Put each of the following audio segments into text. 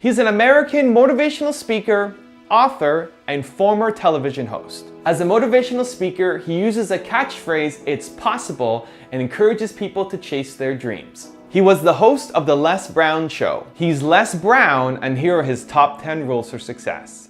He's an American motivational speaker, author, and former television host. As a motivational speaker, he uses a catchphrase, "It's possible," and encourages people to chase their dreams. He was the host of The Les Brown Show. He's Les Brown, and here are his top 10 rules for success.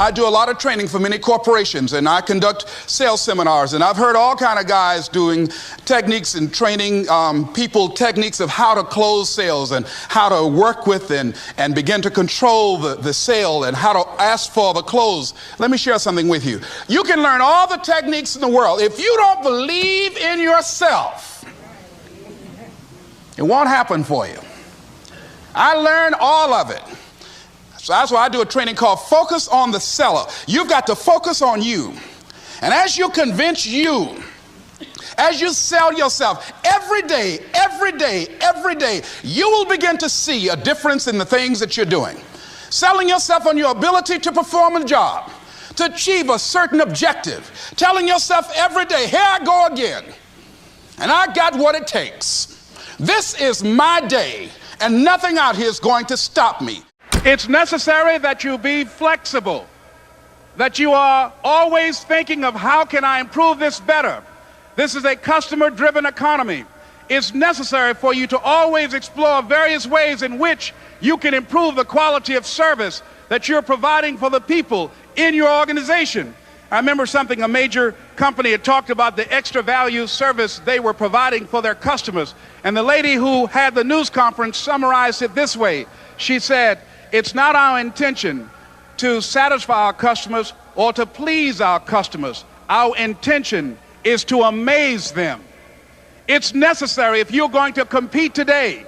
I do a lot of training for many corporations, and I conduct sales seminars, and I've heard all kind of guys doing techniques and training people techniques of how to close sales and how to work with and begin to control the sale and how to ask for the close. Let me share something with you. You can learn all the techniques in the world. If you don't believe in yourself, it won't happen for you. I learned all of it. So that's why I do a training called Focus on the Seller. You've got to focus on you. And as you convince you, as you sell yourself every day, you will begin to see a difference in the things that you're doing. Selling yourself on your ability to perform a job, to achieve a certain objective. Telling yourself every day, here I go again. And I got what it takes. This is my day, and nothing out here is going to stop me. It's necessary that you be flexible, that you are always thinking of how can I improve this better. This is a customer-driven economy. It's necessary for you to always explore various ways in which you can improve the quality of service that you're providing for the people in your organization. I remember something, a major company had talked about the extra value service they were providing for their customers. And the lady who had the news conference summarized it this way. She said, "It's not our intention to satisfy our customers or to please our customers. Our intention is to amaze them." It's necessary, if you're going to compete today,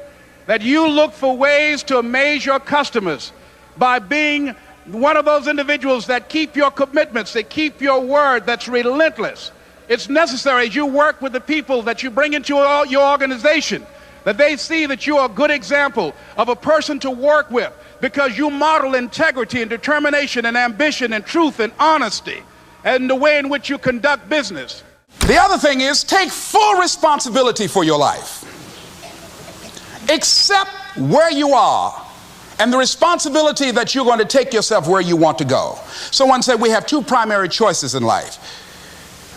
that you look for ways to amaze your customers by being one of those individuals that keep your commitments, that keep your word, that's relentless. It's necessary as you work with the people that you bring into your organization, that they see that you are a good example of a person to work with, because you model integrity and determination and ambition and truth and honesty and the way in which you conduct business. The other thing is, take full responsibility for your life. Accept where you are and the responsibility that you're going to take yourself where you want to go. Someone said we have two primary choices in life.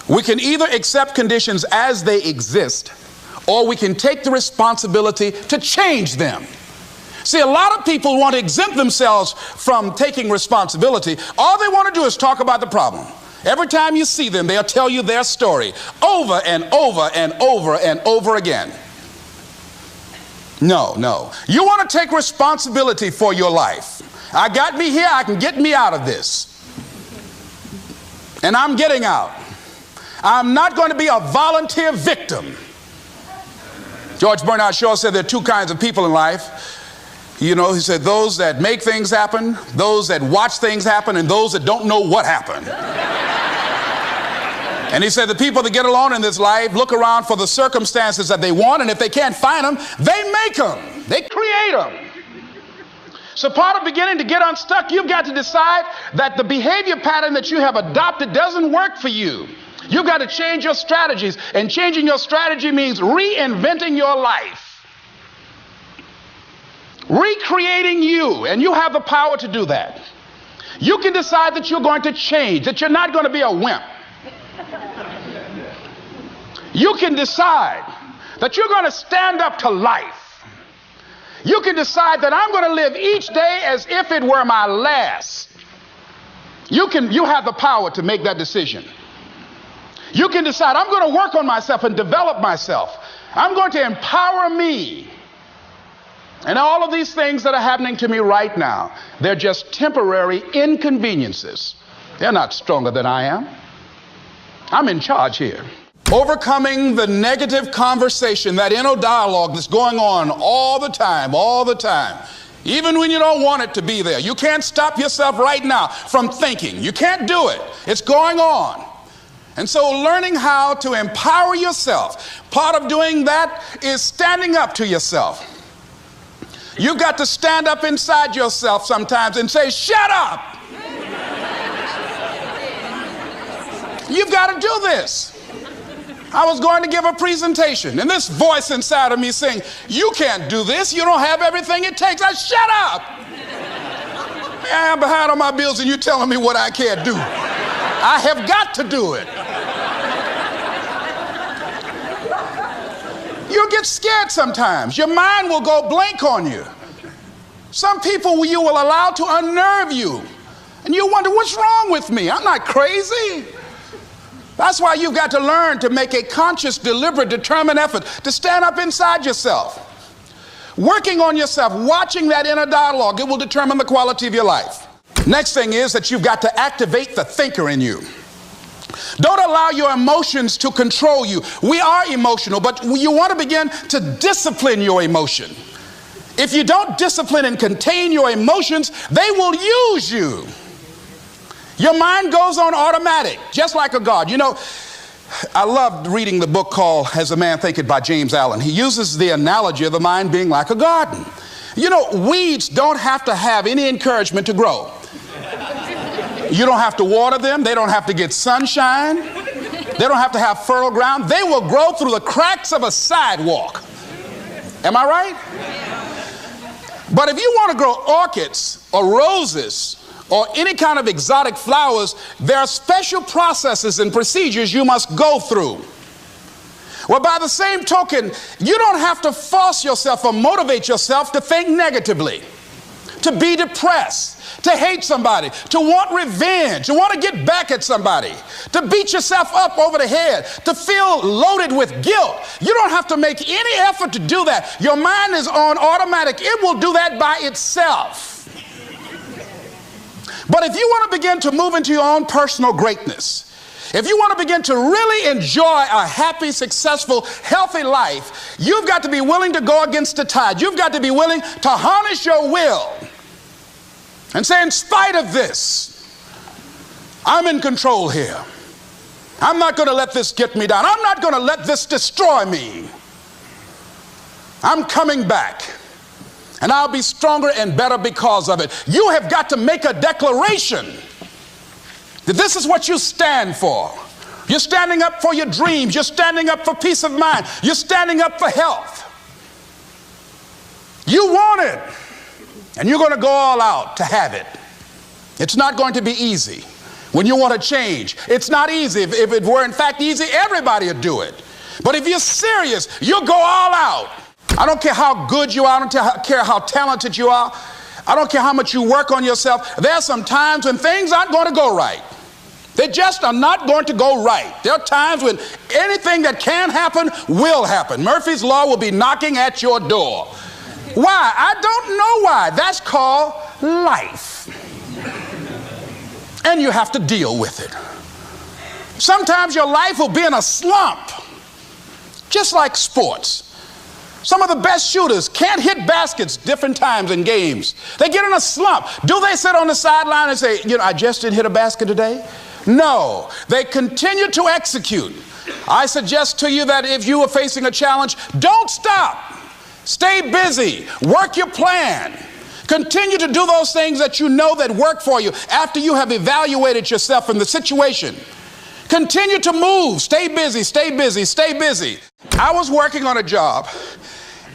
We can either accept conditions as they exist, or we can take the responsibility to change them. See, a lot of people want to exempt themselves from taking responsibility. All they want to do is talk about the problem. Every time you see them, they'll tell you their story over and over and over and over again. No. You want to take responsibility for your life. I got me here, I can get me out of this. And I'm getting out. I'm not going to be a volunteer victim. George Bernard Shaw said there are two kinds of people in life. You know, he said those that make things happen, those that watch things happen, and those that don't know what happened. And he said the people that get along in this life look around for the circumstances that they want, and if they can't find them, they make them. They create them. So part of beginning to get unstuck, you've got to decide that the behavior pattern that you have adopted doesn't work for you. You've got to change your strategies, and changing your strategy means reinventing your life. Recreating you, and you have the power to do that. You can decide that you're going to change, that you're not going to be a wimp. You can decide that you're going to stand up to life. You can decide that I'm going to live each day as if it were my last. You have the power to make that decision. You can decide I'm going to work on myself and develop myself. I'm going to empower me. And all of these things that are happening to me right now, they're just temporary inconveniences. They're not stronger than I am. I'm in charge here. Overcoming the negative conversation, that inner dialogue that's going on all the time, even when you don't want it to be there. You can't stop yourself right now from thinking. You can't do it. It's going on. And so learning how to empower yourself, part of doing that is standing up to yourself. You've got to stand up inside yourself sometimes and say, shut up. You've got to do this. I was going to give a presentation, and this voice inside of me saying, you can't do this. You don't have everything it takes. Shut up. I'm behind on my bills, and you're telling me what I can't do. I have got to do it. You'll get scared sometimes. Your mind will go blank on you. Some people you will allow to unnerve you, and you wonder, what's wrong with me? I'm not crazy. That's why you've got to learn to make a conscious, deliberate, determined effort to stand up inside yourself. Working on yourself, watching that inner dialogue, it will determine the quality of your life. Next thing is that you've got to activate the thinker in you. Don't allow your emotions to control you. We are emotional, but you want to begin to discipline your emotion. If you don't discipline and contain your emotions, they will use you. Your mind goes on automatic, just like a God. You know, I loved reading the book called As a Man Thinketh by James Allen. He uses the analogy of the mind being like a garden. You know, weeds don't have to have any encouragement to grow. You don't have to water them. They don't have to get sunshine. They don't have to have fertile ground. They will grow through the cracks of a sidewalk. Am I right? But if you want to grow orchids or roses or any kind of exotic flowers, there are special processes and procedures you must go through. Well, by the same token, you don't have to force yourself or motivate yourself to think negatively, to be depressed, to hate somebody, to want revenge, to want to get back at somebody, to beat yourself up over the head, to feel loaded with guilt. You don't have to make any effort to do that. Your mind is on automatic. It will do that by itself. But if you want to begin to move into your own personal greatness, if you want to begin to really enjoy a happy, successful, healthy life, you've got to be willing to go against the tide. You've got to be willing to harness your will and say, in spite of this, I'm in control here. I'm not going to let this get me down. I'm not going to let this destroy me. I'm coming back, and I'll be stronger and better because of it. You have got to make a declaration that this is what you stand for. You're standing up for your dreams. You're standing up for peace of mind. You're standing up for health. You want it, and you're going to go all out to have it. It's not going to be easy. When you want to change, it's not easy. If it were in fact easy, everybody would do it. But if you're serious, you'll go all out. I don't care how good you are. I don't care how talented you are. I don't care how much you work on yourself. There are some times when things aren't going to go right. They just are not going to go right. There are times when anything that can happen will happen. Murphy's Law will be knocking at your door. Why? I don't know why. That's called life. And you have to deal with it. Sometimes your life will be in a slump, just like sports. Some of the best shooters can't hit baskets different times in games. They get in a slump. Do they sit on the sideline and say, you know, I just didn't hit a basket today? No, they continue to execute. I suggest to you that if you are facing a challenge, don't stop. Stay busy. Work your plan. Continue to do those things that you know that work for you after you have evaluated yourself in the situation. Continue to move. Stay busy, stay busy, stay busy. I was working on a job,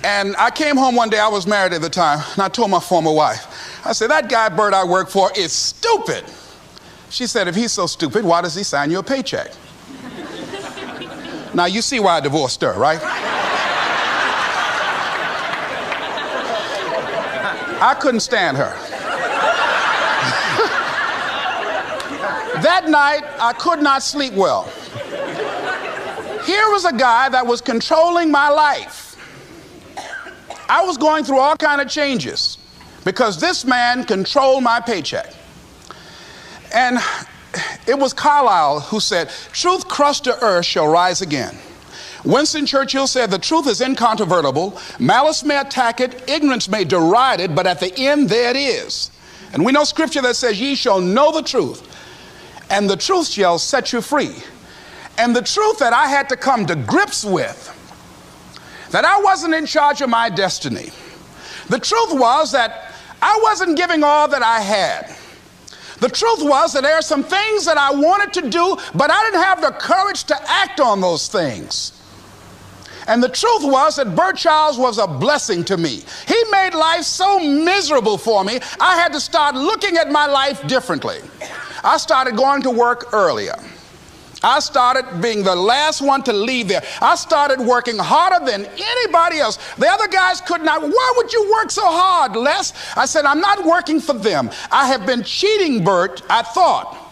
and I came home one day. I was married at the time, and I told my former wife, I said, that guy Bert I work for is stupid. She said, if he's so stupid, why does he sign you a paycheck? Now, you see why I divorced her, right? I couldn't stand her. That night, I could not sleep well. Here was a guy that was controlling my life. I was going through all kinds of changes because this man controlled my paycheck. And it was Carlyle who said, truth crushed to earth shall rise again. Winston Churchill said, the truth is incontrovertible. Malice may attack it, ignorance may deride it, but at the end there it is. And we know scripture that says, ye shall know the truth, and the truth shall set you free. And the truth that I had to come to grips with, that I wasn't in charge of my destiny. The truth was that I wasn't giving all that I had. The truth was that there are some things that I wanted to do, but I didn't have the courage to act on those things. And the truth was that Bert Childs was a blessing to me. He made life so miserable for me, I had to start looking at my life differently. I started going to work earlier. I started being the last one to leave there. I started working harder than anybody else. The other guys could not. Why would you work so hard, Les? I said, I'm not working for them. I have been cheating, Bert, I thought.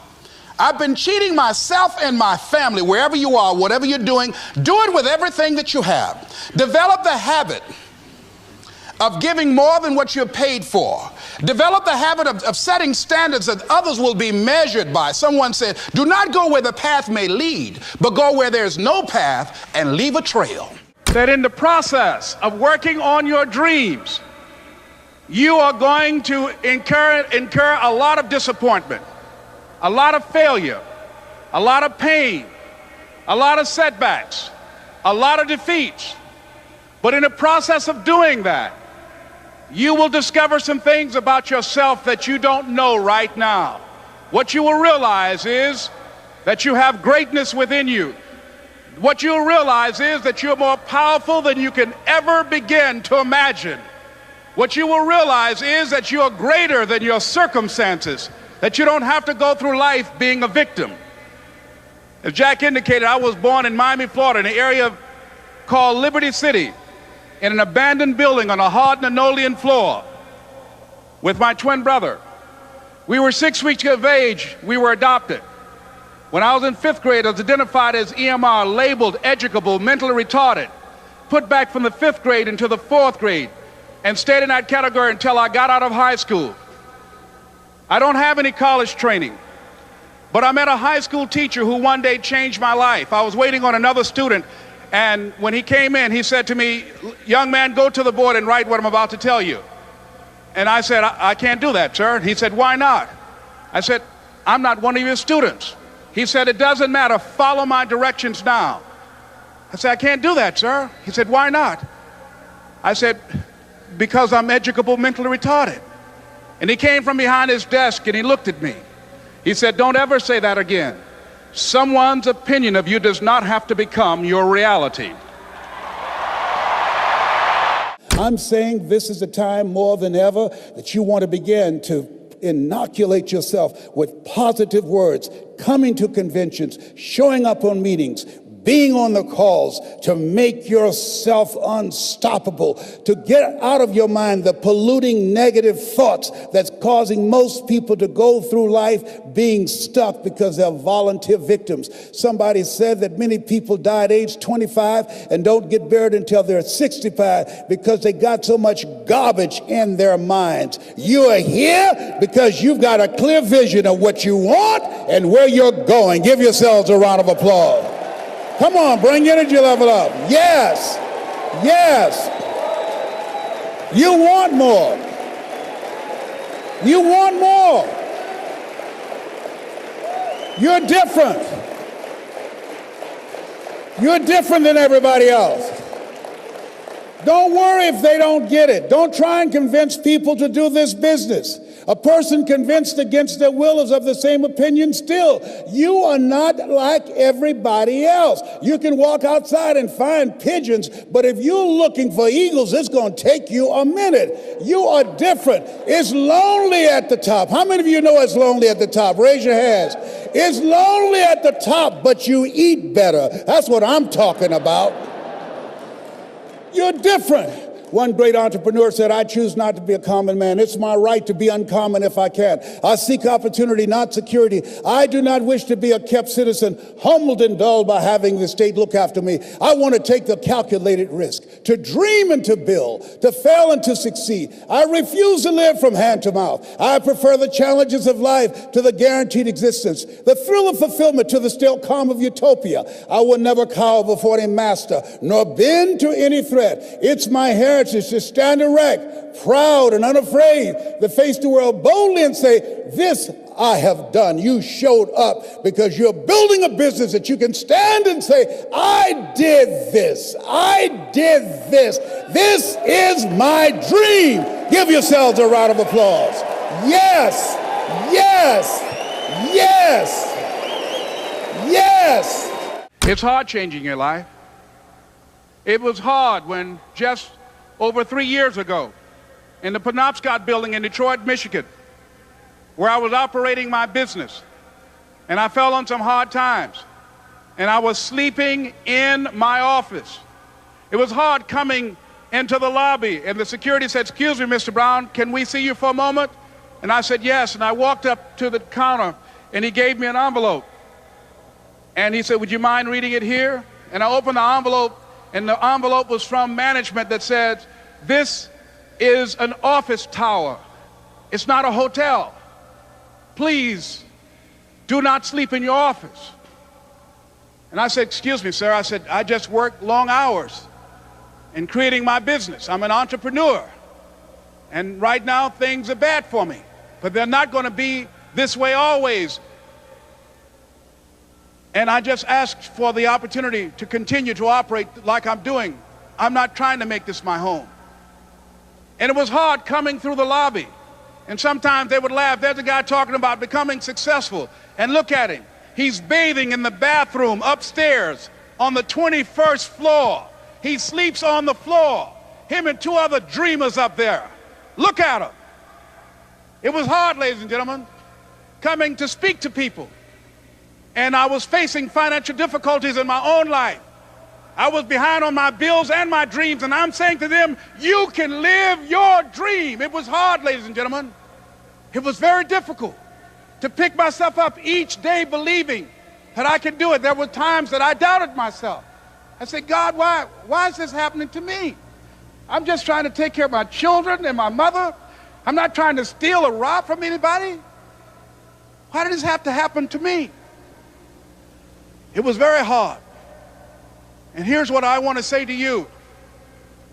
I've been cheating myself and my family. Wherever you are, whatever you're doing, do it with everything that you have. Develop the habit of giving more than what you're paid for. Develop the habit of setting standards that others will be measured by. Someone said, do not go where the path may lead, but go where there's no path and leave a trail. That in the process of working on your dreams, you are going to incur a lot of disappointment, a lot of failure, a lot of pain, a lot of setbacks, a lot of defeats. But in the process of doing that, you will discover some things about yourself that you don't know right now. What you will realize is that you have greatness within you. What you'll realize is that you're more powerful than you can ever begin to imagine. What you will realize is that you're greater than your circumstances, that you don't have to go through life being a victim. As Jack indicated, I was born in Miami, Florida, in an area called Liberty City, in an abandoned building on a hard linoleum floor with my twin brother. We were 6 weeks of age. We were adopted. When I was in 5th grade, I was identified as EMR, labeled educable, mentally retarded, put back from the 5th grade into the 4th grade, and stayed in that category until I got out of high school. I don't have any college training, but I met a high school teacher who one day changed my life. I was waiting on another student, and when he came in, he said to me, young man, go to the board and write what I'm about to tell you. And I said, I can't do that, sir. He said, why not? I said, I'm not one of your students. He said, it doesn't matter, follow my directions now. I said, I can't do that, sir. He said, why not? I said, because I'm educable, mentally retarded. And he came from behind his desk and he looked at me. He said, don't ever say that again. Someone's opinion of you does not have to become your reality. I'm saying this is a time more than ever that you want to begin to inoculate yourself with positive words, coming to conventions, showing up on meetings, being on the calls, to make yourself unstoppable, to get out of your mind the polluting negative thoughts that's causing most people to go through life being stuck because they're volunteer victims. Somebody said that many people die at age 25 and don't get buried until they're 65 because they got so much garbage in their minds. You are here because you've got a clear vision of what you want and where you're going. Give yourselves a round of applause. Come on, bring your energy level up. Yes, yes. You want more. You want more. You're different. You're different than everybody else. Don't worry if they don't get it. Don't try and convince people to do this business. A person convinced against their will is of the same opinion still. You are not like everybody else. You can walk outside and find pigeons, but if you're looking for eagles, it's going to take you a minute. You are different. It's lonely at the top. How many of you know it's lonely at the top? Raise your hands. It's lonely at the top, but you eat better. That's what I'm talking about. You're different. One great entrepreneur said, I choose not to be a common man. It's my right to be uncommon if I can. I seek opportunity, not security. I do not wish to be a kept citizen, humbled and dulled by having the state look after me. I want to take the calculated risk, to dream and to build, to fail and to succeed. I refuse to live from hand to mouth. I prefer the challenges of life to the guaranteed existence, the thrill of fulfillment to the still calm of utopia. I will never cower before any master, nor bend to any threat. It's my heritage to stand erect, proud and unafraid, to face the world boldly and say, this I have done. You showed up because you're building a business that you can stand and say, I did this. I did this. This is my dream. Give yourselves a round of applause. Yes, Yes! Yes! Yes! It's hard changing your life. It was hard when just over 3 years ago, in the Penobscot building in Detroit, Michigan, where I was operating my business, and I fell on some hard times, and I was sleeping in my office. It was hard coming into the lobby, and the security said, "Excuse me, Mr. Brown, can we see you for a moment?" And I said, "Yes," and I walked up to the counter, and he gave me an envelope. And he said, "Would you mind reading it here?" And I opened the envelope, and the envelope was from management that said, "This is an office tower. It's not a hotel. Please do not sleep in your office." And I said, "Excuse me, sir." I said, "I just work long hours in creating my business. I'm an entrepreneur. And right now, things are bad for me. But they're not going to be this way always. And I just asked for the opportunity to continue to operate like I'm doing. I'm not trying to make this my home." And it was hard coming through the lobby. And sometimes they would laugh. There's a guy talking about becoming successful. And look at him. He's bathing in the bathroom upstairs on the 21st floor. He sleeps on the floor. Him and 2 other dreamers up there. Look at him. It was hard, ladies and gentlemen, coming to speak to people. And I was facing financial difficulties in my own life. I was behind on my bills and my dreams, and I'm saying to them, you can live your dream. It was hard, ladies and gentlemen. It was very difficult to pick myself up each day believing that I could do it. There were times that I doubted myself. I said, "God, why is this happening to me? I'm just trying to take care of my children and my mother. I'm not trying to steal or rob from anybody. Why did this have to happen to me?" It was very hard. And here's what I want to say to you.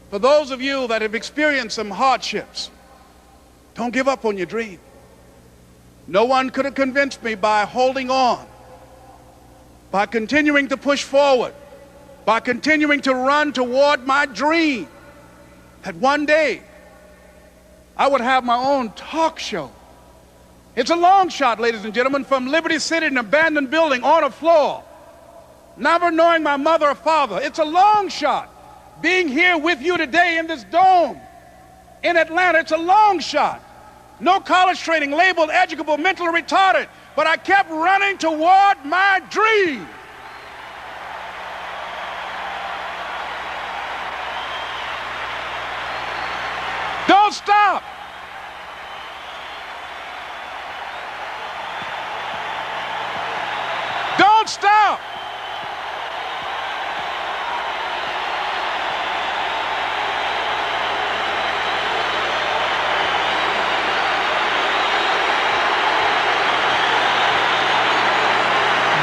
For those of you that have experienced some hardships, don't give up on your dream. No one could have convinced me by holding on, by continuing to push forward, by continuing to run toward my dream, that one day I would have my own talk show. It's a long shot, ladies and gentlemen, from Liberty City, an abandoned building on a floor, never knowing my mother or father. It's a long shot. Being here with you today in this dome in Atlanta, it's a long shot. No college training, labeled educable, mentally retarded, but I kept running toward my dream. Don't stop. Don't stop.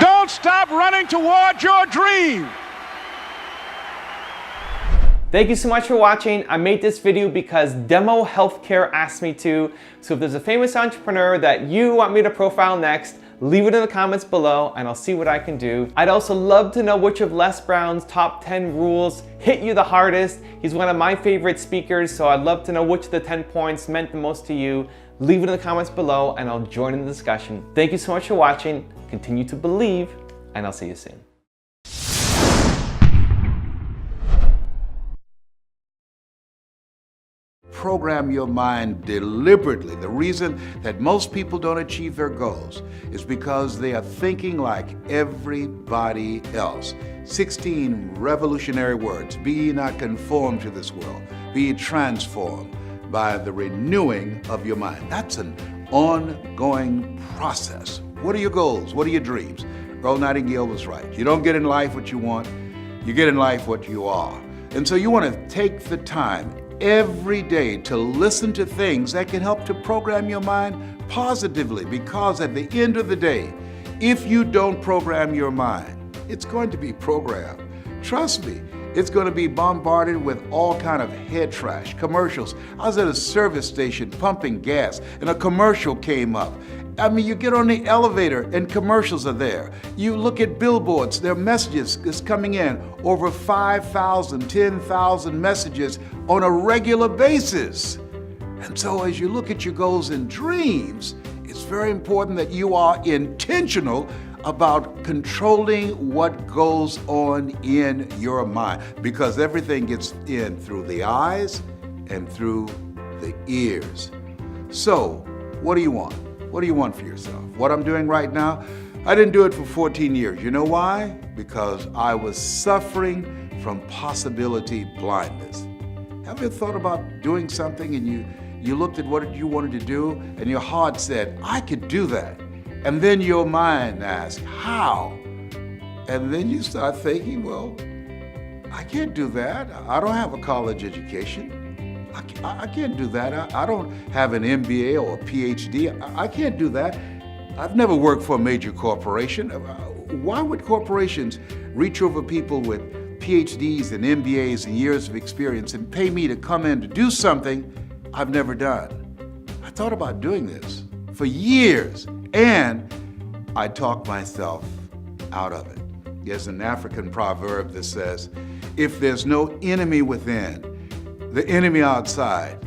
Don't stop running toward your dream. Thank you so much for watching. I made this video because Demo Healthcare asked me to. So if there's a famous entrepreneur that you want me to profile next, leave it in the comments below and I'll see what I can do. I'd also love to know which of Les Brown's top 10 rules hit you the hardest. He's one of my favorite speakers, so I'd love to know which of the 10 points meant the most to you. Leave it in the comments below and I'll join in the discussion. Thank you so much for watching. Continue to believe, and I'll see you soon. Program your mind deliberately. The reason that most people don't achieve their goals is because they are thinking like everybody else. 16 revolutionary words. Be ye not conformed to this world. Be ye transformed by the renewing of your mind. That's an ongoing process. What are your goals? What are your dreams? Earl Nightingale was right. You don't get in life what you want. You get in life what you are. And so you want to take the time every day to listen to things that can help to program your mind positively, because at the end of the day, if you don't program your mind, it's going to be programmed. Trust me, it's going to be bombarded with all kind of head trash, commercials. I was at a service station pumping gas and a commercial came up. I mean, you get on the elevator and commercials are there. You look at billboards, their messages is coming in, over 5,000, 10,000 messages on a regular basis. And so as you look at your goals and dreams, It's very important that you are intentional about controlling what goes on in your mind, because everything gets in through the eyes and through the ears. So, what do you want? What do you want for yourself? What I'm doing right now, I didn't do it for 14 years. You know why? Because I was suffering from possibility blindness. Have you thought about doing something and you looked at what you wanted to do and your heart said, I could do that. And then your mind asked, how? And then you start thinking, well, I can't do that. I don't have a college education. I can't do that. I don't have an MBA or a PhD. I can't do that. I've never worked for a major corporation. Why would corporations reach over people with PhDs and MBAs and years of experience and pay me to come in to do something I've never done? I thought about doing this for years, and I talked myself out of it. There's an African proverb that says, if there's no enemy within, the enemy outside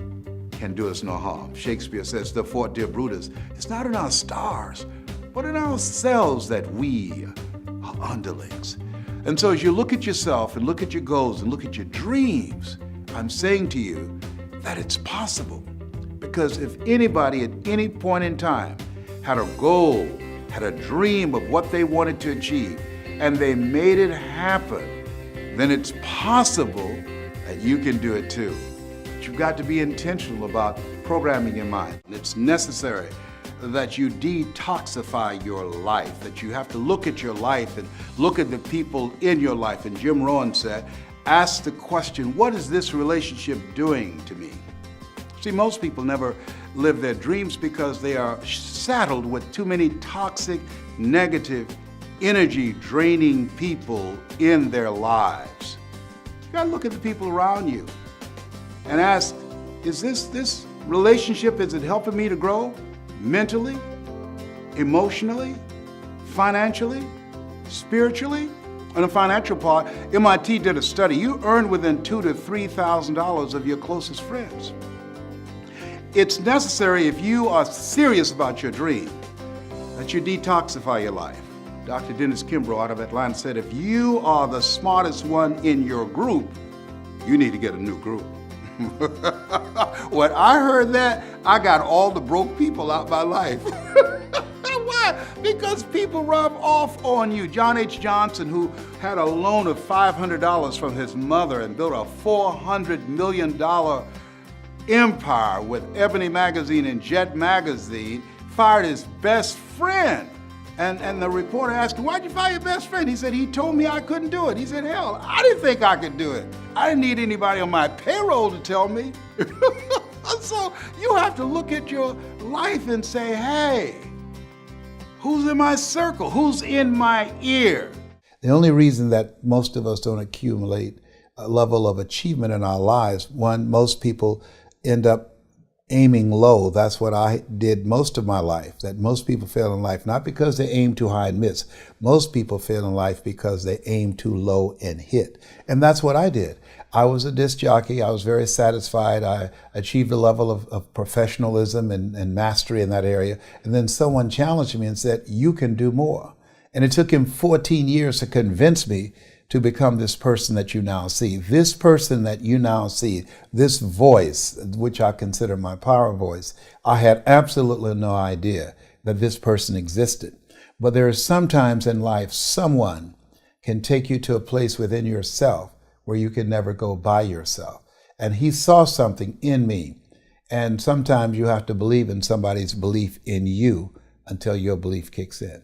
can do us no harm. Shakespeare says, therefore, dear Brutus, it's not in our stars, but in ourselves that we are underlings. And so as you look at yourself and look at your goals and look at your dreams, I'm saying to you that it's possible. Because if anybody at any point in time had a goal, had a dream of what they wanted to achieve, and they made it happen, then it's possible that you can do it too. But you've got to be intentional about programming your mind. It's necessary that you detoxify your life, that you have to look at your life and look at the people in your life. And Jim Rohn said, ask the question, what is this relationship doing to me? See, most people never live their dreams because they are saddled with too many toxic, negative, energy-draining people in their lives. You gotta look at the people around you and ask, is this relationship, is it helping me to grow mentally, emotionally, financially, spiritually? On the financial part, MIT did a study. You earn within $2,000 to $3,000 of your closest friends. It's necessary, if you are serious about your dream, that you detoxify your life. Dr. Dennis Kimbrough out of Atlanta said, if you are the smartest one in your group, you need to get a new group. When I heard that, I got all the broke people out my life. Why? Because people rub off on you. John H. Johnson, who had a loan of $500 from his mother and built a $400 million empire with Ebony Magazine and Jet Magazine, fired his best friend. And the reporter asked him, why'd you fire your best friend? He said, he told me I couldn't do it. He said, hell, I didn't think I could do it. I didn't need anybody on my payroll to tell me. So you have to look at your life and say, hey, who's in my circle? Who's in my ear? The only reason that most of us don't accumulate a level of achievement in our lives, one, most people end up aiming low. That's what I did most of my life, that most people fail in life, not because they aim too high and miss. Most people fail in life because they aim too low and hit. And that's what I did. I was a disc jockey. I was very satisfied. I achieved a level of professionalism and mastery in that area. And then someone challenged me and said, you can do more. And it took him 14 years to convince me to become this person that you now see. This person that you now see, this voice, which I consider my power voice, I had absolutely no idea that this person existed. But there is sometimes in life, someone can take you to a place within yourself where you can never go by yourself. And he saw something in me. And sometimes you have to believe in somebody's belief in you until your belief kicks in.